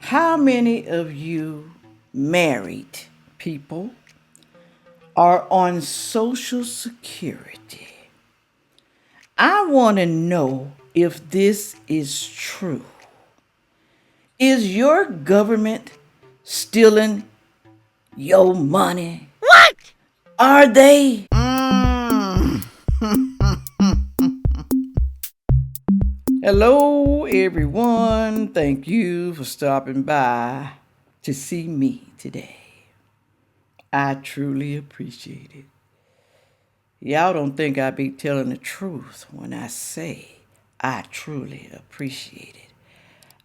How many of you married people are on Social Security? I want to know if this is true. Is your government stealing your money? What? Are they? Hello, everyone. Thank you for stopping by to see me today. I truly appreciate it. Y'all don't think I be telling the truth when I say I truly appreciate it.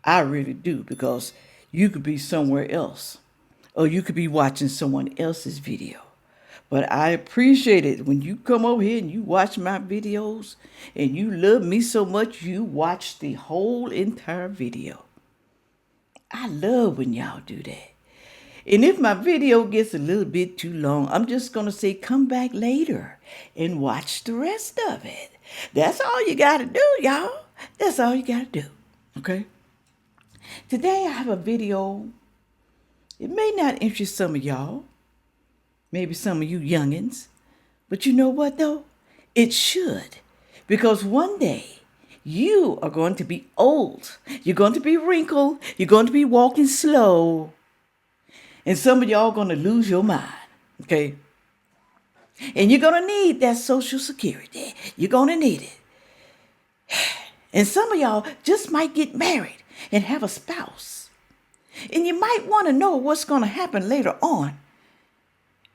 I really do, because you could be somewhere else or you could be watching someone else's video. But I appreciate it when you come over here and you watch my videos and you love me so much you watch the whole entire video. I love when y'all do that. And if my video gets a little bit too long, I'm just going to say come back later and watch the rest of it. That's all you got to do, y'all. That's all you got to do. Okay? Today I have a video. It may not interest some of y'all, maybe some of you youngins, but you know what though? It should, because one day you are going to be old. You're going to be wrinkled. You're going to be walking slow. And some of y'all are going to lose your mind, okay? And you're going to need that Social Security. You're going to need it. And some of y'all just might get married and have a spouse. And you might want to know what's going to happen later on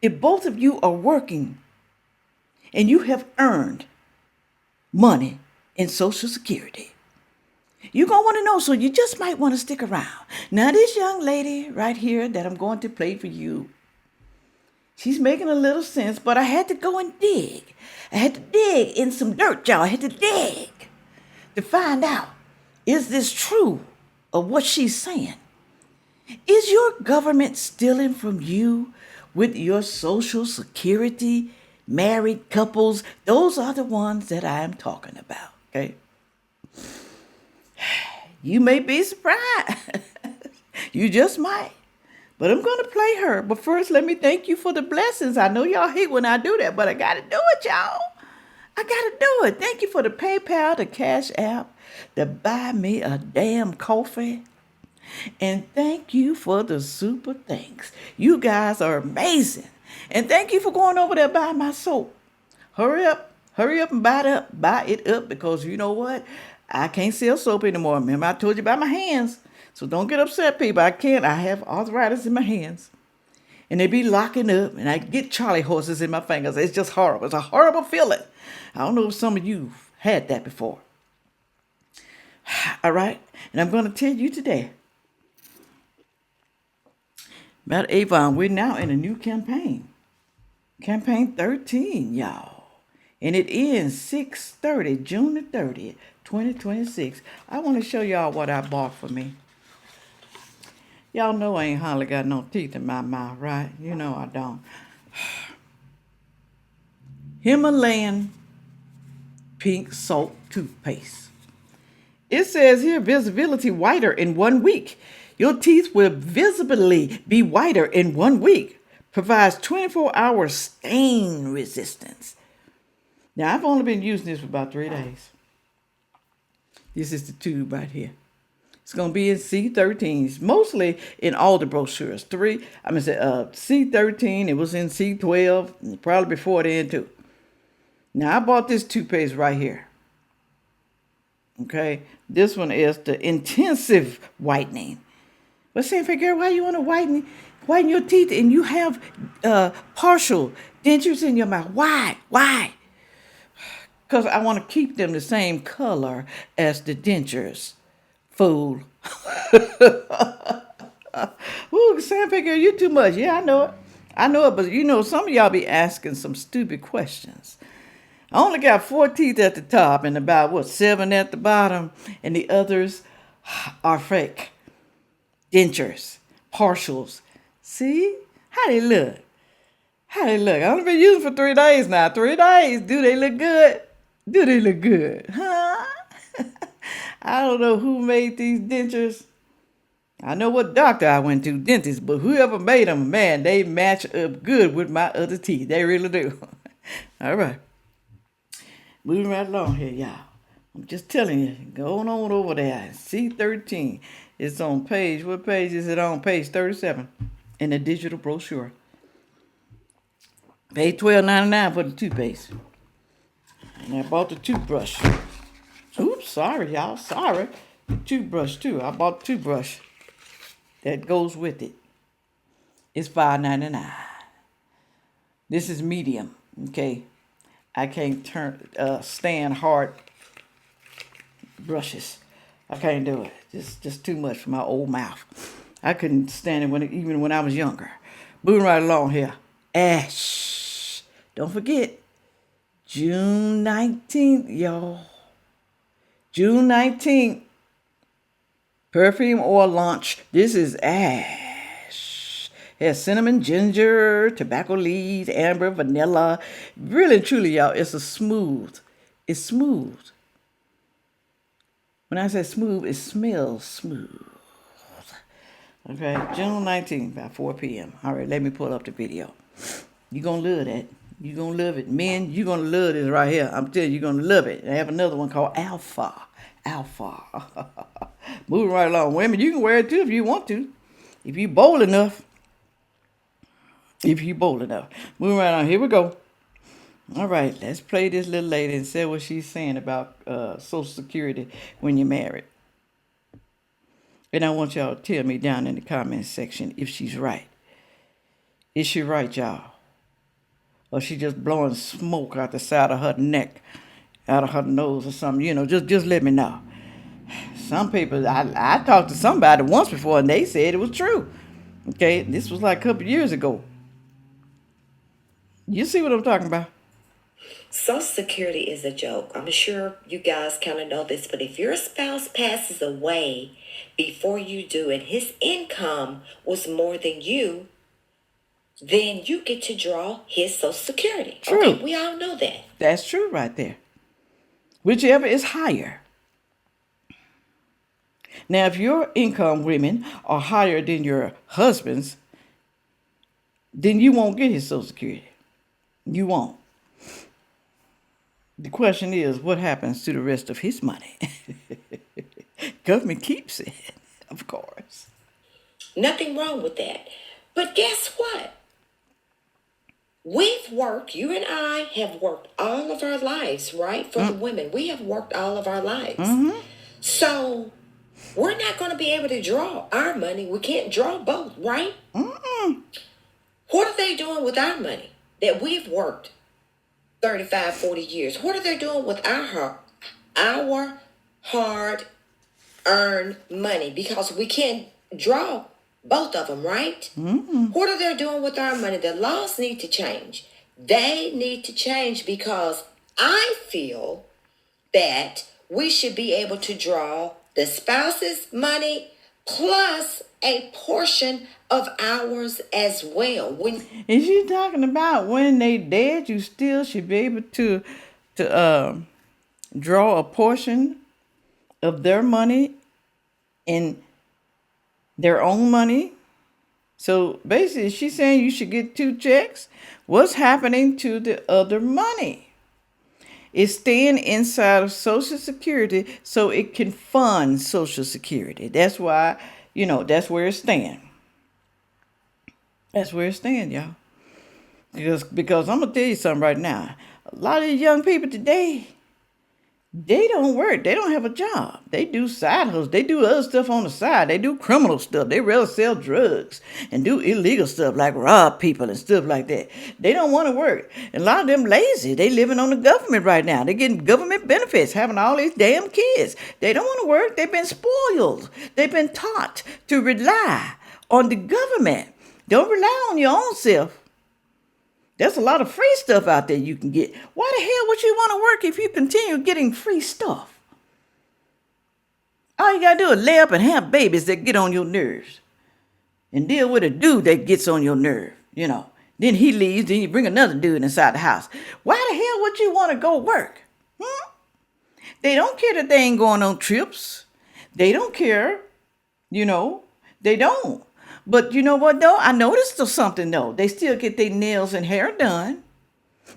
if both of you are working and you have earned money in Social Security. You're going to want to know, so you just might want to stick around. Now, this young lady right here that I'm going to play for you, she's making a little sense, but I had to go and dig. I had to dig in some dirt, y'all. I had to dig to find out, is this true of what she's saying? Is your government stealing from you with your Social Security? Married couples, those are the ones that I am talking about, okay? You may be surprised. You just might. But I'm going to play her. But first, let me thank you for the blessings. I know y'all hate when I do that, but I got to do it, y'all. I got to do it. Thank you for the PayPal, the Cash App, the Buy Me a Damn Coffee. And thank you for the super thanks. You guys are amazing. And thank you for going over there buying my soap. Hurry up and buy it up, because you know what? I can't sell soap anymore. Remember I told you about my hands. So don't get upset, people. I can't. I have arthritis in my hands. And they be locking up, and I get Charlie horses in my fingers. It's just horrible. It's a horrible feeling. I don't know if some of you had that before. All right? And I'm going to tell you today about Avon. We're now in a new campaign. Campaign 13, y'all. And it ends 6/30, June the 30th, 2026. I want to show y'all what I bought for me. Y'all know I ain't hardly got no teeth in my mouth, right? You know I don't. Himalayan pink salt toothpaste. It says here, visibility whiter in 1 week. Your teeth will visibly be whiter in 1 week. Provides 24-hour stain resistance. Now, I've only been using this for about 3 days. This is the tube right here. It's going to be in C13s, mostly in all the brochures. C13, it was in C12, probably before then too. Now, I bought this toothpaste right here. Okay, this one is the intensive whitening. But Sandfay, girl, why you want to whiten your teeth and you have partial dentures in your mouth? Why? Because I want to keep them the same color as the dentures. Fool. Ooh, Sandfay, girl, you too much. Yeah, I know it. But you know, some of y'all be asking some stupid questions. I only got 4 teeth at the top and about, 7 at the bottom. And the others are fake. Dentures. Partials. See? How they look? I've only been using for 3 days now. 3 days. Do they look good? Huh? I don't know who made these dentures. I know what doctor I went to, dentist, but whoever made them, man, they match up good with my other teeth. They really do. All right. Moving right along here, y'all. I'm just telling you, going on over there. C13. It's on page, what page is it on? Page 37 in the digital brochure. Paid $12.99 for the toothpaste. And I bought the toothbrush. Oops, sorry, y'all. Sorry. The toothbrush, too. I bought the toothbrush that goes with it. It's $5.99. This is medium, okay? I can't stand hard brushes. I can't do it. Just too much for my old mouth. I couldn't stand it even when I was younger. Moving right along here. Ash. Don't forget, June 19th, y'all. June 19th. Perfume oil launch. This is Ash. It has cinnamon, ginger, tobacco leaves, amber, vanilla. Really and truly, y'all, it's smooth. When I say smooth, it smells smooth. Okay, June 19th, about 4 p.m. All right, let me pull up the video. You're going to love that. You're going to love it. Men, you're going to love this right here. I'm telling you, you're going to love it. I have another one called Alpha. Moving right along. Women, you can wear it too if you want to. If you're bold enough. Moving right on. Here we go. All right, let's play this little lady and say what she's saying about Social Security when you're married. And I want y'all to tell me down in the comments section if she's right. Is she right, y'all? Or she just blowing smoke out the side of her neck, out of her nose or something? You know, just let me know. Some people, I talked to somebody once before and they said it was true. Okay, this was like a couple years ago. You see what I'm talking about? Social Security is a joke. I'm sure you guys kind of know this, but if your spouse passes away before you do and his income was more than you, then you get to draw his Social Security. True. Okay, we all know that. That's true right there. Whichever is higher. Now, if your income, women, are higher than your husband's, then you won't get his Social Security. You won't. The question is, what happens to the rest of his money? Government keeps it, of course. Nothing wrong with that. But guess what? We've worked, you and I have worked all of our lives, right? For the women, we have worked all of our lives. Mm-hmm. So we're not going to be able to draw our money. We can't draw both, right? Mm-mm. What are they doing with our money that we've worked 35, 40 years? What are they doing with our hard-earned money? Because we can't draw both of them, right? Mm-hmm. What are they doing with our money? The laws need to change. They need to change because I feel that we should be able to draw the spouse's money plus a portion of ours as well. Is she talking about when they dead, you still should be able to draw a portion of their money in their own money? So basically, she's saying you should get 2 checks. What's happening to the other money? It's staying inside of Social Security so it can fund Social Security. That's why, that's where it's staying. That's where it's staying, y'all. Because I'm going to tell you something right now. A lot of young people today, they don't work. They don't have a job. They do side hustles. They do other stuff on the side. They do criminal stuff. They rather sell drugs and do illegal stuff like rob people and stuff like that. They don't want to work. And a lot of them lazy. They living on the government right now. They're getting government benefits, having all these damn kids. They don't want to work. They've been spoiled. They've been taught to rely on the government. Don't rely on your own self. There's a lot of free stuff out there you can get. Why the hell would you want to work if you continue getting free stuff? All you got to do is lay up and have babies that get on your nerves. And deal with a dude that gets on your nerve, Then he leaves, then you bring another dude inside the house. Why the hell would you want to go work? They don't care that they ain't going on trips. They don't care, They don't. But you know what though? I noticed something though. They still get their nails and hair done.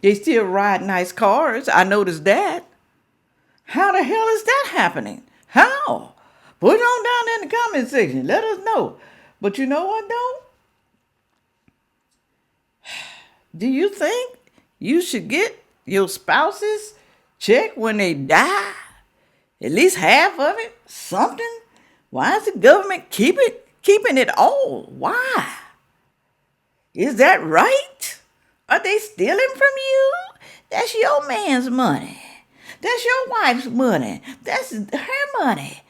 They still ride nice cars. I noticed that. How the hell is that happening? How? Put it on down in the comment section. Let us know. But you know what though? Do you think you should get your spouse's check when they die? At least half of it? Something? Why is the government keeping it all? Why? Is that right? Are they stealing from you? That's your man's money. That's your wife's money. That's her money.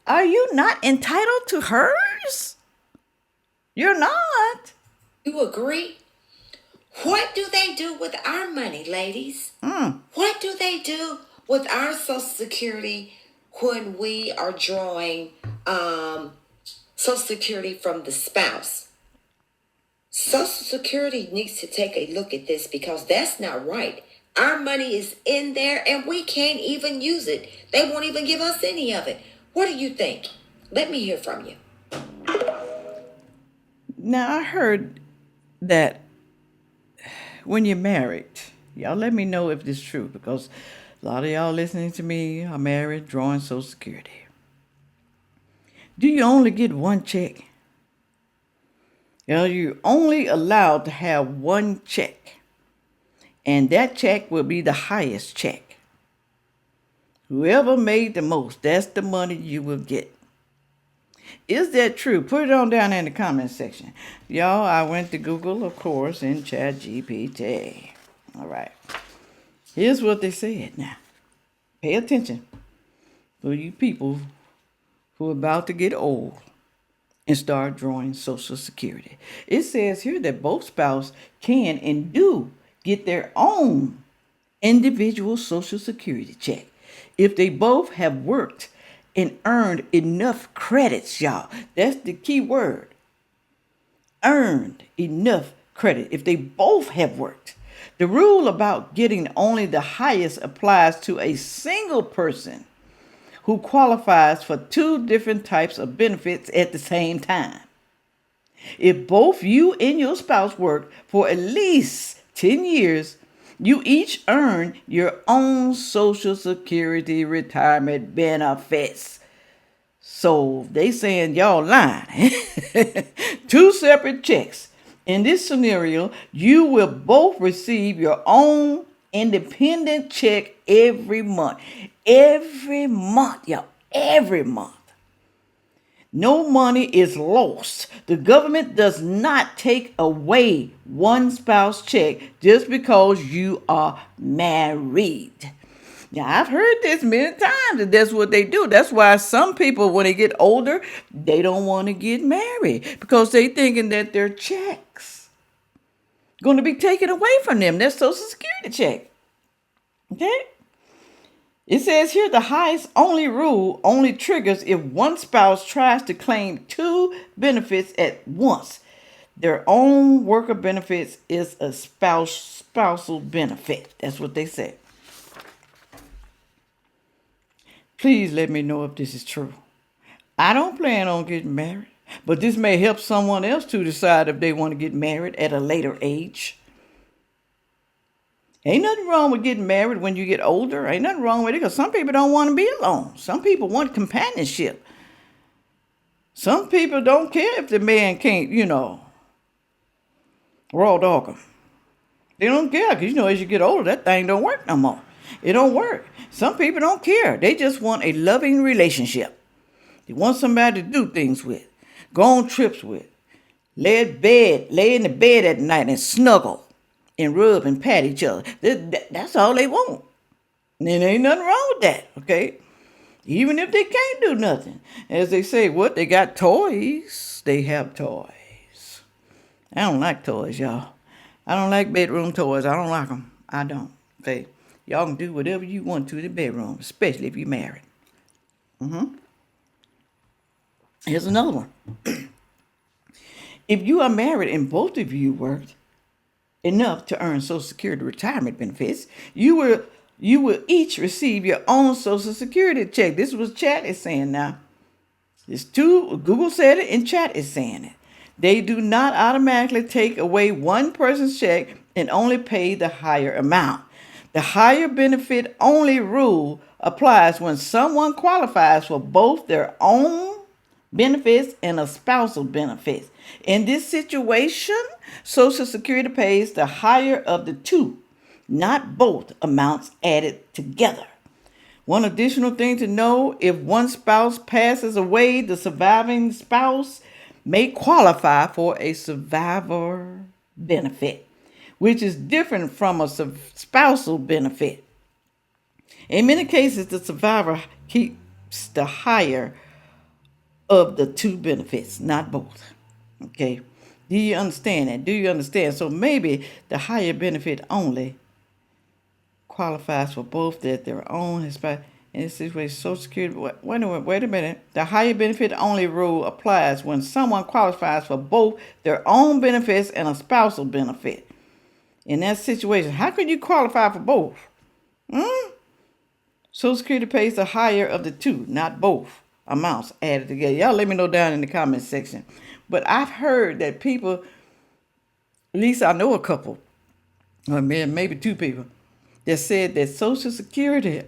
Are you not entitled to hers? You're not. You agree? What do they do with our money, ladies? What do they do with our Social Security when we are drawing Social Security from the spouse? Social Security needs to take a look at this because that's not right. Our money is in there and we can't even use it. They won't even give us any of it. What do you think? Let me hear from you. Now, I heard that when you're married, y'all let me know if this is true because a lot of y'all listening to me are married, drawing Social Security. Do you only get one check? You're only allowed to have one check, and that check will be the highest check. Whoever made the most, that's the money you will get. Is that true? Put it on down in the comment section. Y'all, I went to Google, of course, and ChatGPT. All right. Here's what they said now. Pay attention for you people who are about to get old and start drawing Social Security. It says here that both spouses can and do get their own individual Social Security check if they both have worked and earned enough credits, y'all. That's the key word. Earned enough credit if they both have worked. The rule about getting only the highest applies to a single person who qualifies for two different types of benefits at the same time. If both you and your spouse work for at least 10 years, you each earn your own Social Security retirement benefits. So they saying y'all lying. Two separate checks. In this scenario, you will both receive your own independent check every month. Every month, y'all. Every month. No money is lost. The government does not take away one spouse check just because you are married. Now, I've heard this many times that that's what they do. That's why some people, when they get older, they don't want to get married because they thinking that their checks going to be taken away from them. Their Social Security check. Okay? It says here the highest only rule only triggers if one spouse tries to claim two benefits at once. Their own worker benefits is a spousal benefit. That's what they say. Please let me know if this is true. I don't plan on getting married, but this may help someone else to decide if they want to get married at a later age. Ain't nothing wrong with getting married when you get older. Ain't nothing wrong with it because some people don't want to be alone. Some people want companionship. Some people don't care if the man can't, raw dog them. They don't care because, as you get older, that thing don't work no more. It don't work. Some people don't care. They just want a loving relationship. They want somebody to do things with, go on trips with, lay in the bed at night and snuggle and rub and pat each other. That's all they want. And there ain't nothing wrong with that, okay? Even if they can't do nothing. As they say, they got toys. They have toys. I don't like toys, y'all. I don't like bedroom toys. I don't like them. I don't. Okay? Y'all can do whatever you want to in the bedroom, especially if you're married. Here's another one. If you are married and both of you worked enough to earn Social Security retirement benefits, you will each receive your own Social Security check. This is what Chat is saying now. It's two. Google said it and chat is saying it. They do not automatically take away one person's check and only pay the higher amount. The higher benefit only rule applies when someone qualifies for both their own benefits and a spousal benefits. In this situation, Social Security pays the higher of the two, not both amounts added together. One additional thing to know, if one spouse passes away, the surviving spouse may qualify for a survivor benefit, which is different from a spousal benefit. In many cases, the survivor keeps the higher of the two benefits, not both. Okay. Do you understand that? Do you understand? So maybe the higher benefit only qualifies for both their own in this situation. Social Security. Wait a minute. The higher benefit only rule applies when someone qualifies for both their own benefits and a spousal benefit. In that situation, how can you qualify for both? Social Security pays the higher of the two, not both amounts added together. Y'all let me know down in the comment section. But I've heard that people, at least I know a couple, or maybe two people, that said that Social Security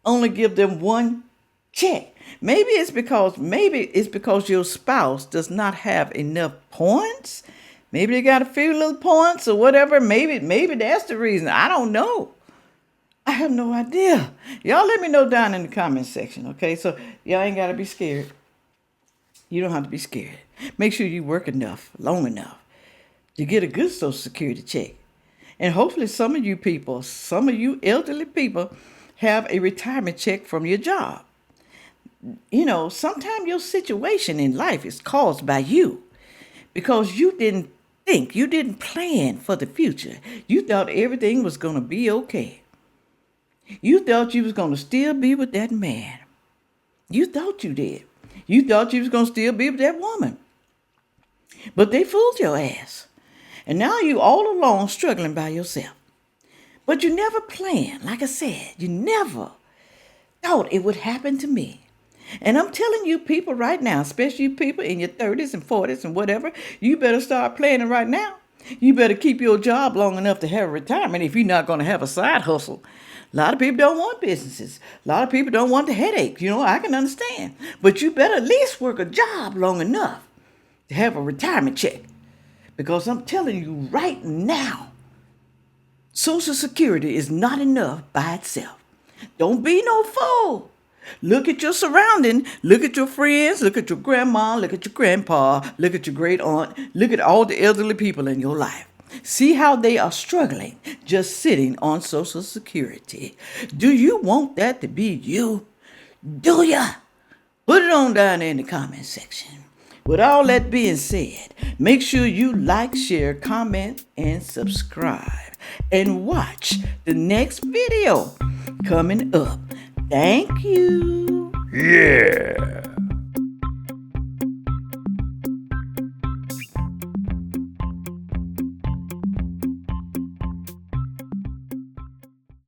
only give them one check. Maybe it's because your spouse does not have enough points. Maybe they got a few little points or whatever. Maybe that's the reason. I don't know. I have no idea. Y'all let me know down in the comment section, okay? So y'all ain't got to be scared. You don't have to be scared. Make sure you work long enough to get a good Social Security check. And hopefully some of you elderly people, have a retirement check from your job. You know, sometimes your situation in life is caused by you because you didn't plan for the future. You thought everything was going to be okay. You thought you was going to still be with that man. You thought you did. You thought you was going to still be with that woman. But they fooled your ass. And now you all alone struggling by yourself. But you never planned. Like I said, you never thought it would happen to me. And I'm telling you people right now, especially you people in your 30s and 40s and whatever, you better start planning right now. You better keep your job long enough to have a retirement if you're not going to have a side hustle. A lot of people don't want businesses. A lot of people don't want the headache. You know, I can understand. But you better at least work a job long enough to have a retirement check. Because I'm telling you right now, Social Security is not enough by itself. Don't be no fool. Look at your surrounding. Look at your friends. Look at your grandma. Look at your grandpa. Look at your great aunt. Look at all the elderly people in your life. See how they are struggling just sitting on Social Security. Do you want that to be you? Do ya? Put it on down there in the comment section. With all that being said, make sure you like, share, comment, and subscribe. And watch the next video coming up. Thank you. Yeah.